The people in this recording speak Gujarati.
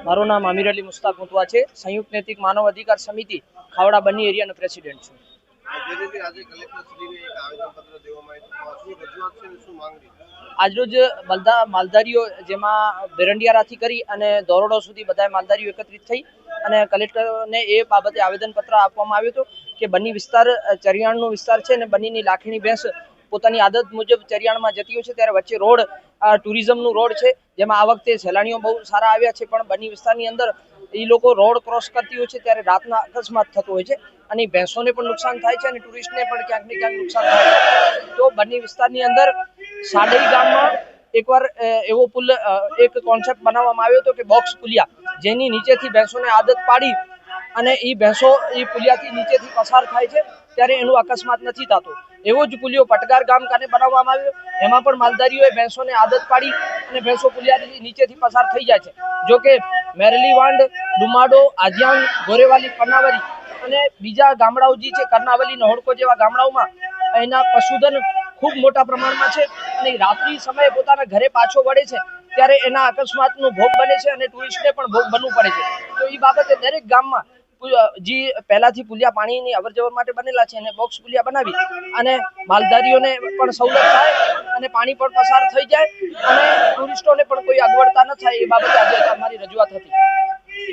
મારું નામ અમીર અલી મુસ્તાક મુતવા છે। સંયુક્ત નૈતિક માનવ અધિકાર સમિતિ ખાવડા બન્ની એરિયાનો પ્રેસિડેન્ટ છું। આજરોજ બધા માલધારીઓ જેમાં બેરંડિયારાથી કરી અને દોરડો સુધી બધા માલધારીઓ એકત્રિત થઈ અને કલેક્ટરને એ બાબતે આવેદનપત્ર આપવામાં આવ્યું હતું કે બન્ની વિસ્તાર ચરિયાણનો વિસ્તાર છે અને બન્નીની લાખીણી ભેંસ પોતાની આદત મુજબ ચરિયાણમાં જતી હોય છે ત્યારે વચ્ચે રોડ ટુરિઝમનું રોડ છે જેમાં આ વખતે સહેલાણીઓ બહુ સારા આવ્યા છે પણ બન્ની વિસ્તારની અંદર એ લોકો રોડ ક્રોસ કરતી હોય છે ત્યારે રાતના અકસ્માત થતો હોય છે અને ભેંસોને પણ નુકસાન થાય છે અને ટુરિસ્ટને પણ ક્યાંક ને ક્યાંક નુકસાન થાય છે। તો બન્ની વિસ્તારની અંદર સાડઈ ગામમાં એકવાર એવો પુલ એક કોન્સેપ્ટ બનાવવામાં આવ્યો હતો કે બોક્સ પુલિયા જેની નીચેથી ભેંસોને આદત પાડી અને એ ભેંસો એ પુલિયાથી નીચેથી પસાર થાય છે ત્યારે એનું અકસ્માત નથી થતો। એવો જ પુલિયો પટગાર ગામ કાને બનાવવામાં આવ્યો એમાં પણ માલધારીઓએ ભેંસોને આદત પાડી અને ભેંસો પુલિયાથી નીચેથી પસાર થઈ જાય છે। જો કે મેરલી વાંડ ડુમાડો આધ્યાન ગોરેવાલી કર્ણાવલી અને બીજા ગામડાઓ જે છે કર્ણાવલી નહોડકો જેવા ગામડાઓમાં એના પશુધન ખૂબ મોટા પ્રમાણમાં છે અને રાત્રિ સમયે પોતાના ઘરે પાછો વળે છે ત્યારે એના અકસ્માતનો ભોગ બને છે અને ટુરિસ્ટને પણ ભોગ બનવું પડે છે। તો એ બાબતે દરેક ગામમાં જે પહેલાથી પુલિયા પાણીની અવરજવર માટે બનેલા છે અને બોક્સ પુલિયા બનાવી અને માલધારીઓને પણ સવલત થાય અને પાણી પણ પસાર થઈ જાય અને ટુરિસ્ટોને પણ કોઈ અગવડતા ન થાય એ બાબતે આજે અમારી રજૂઆત હતી।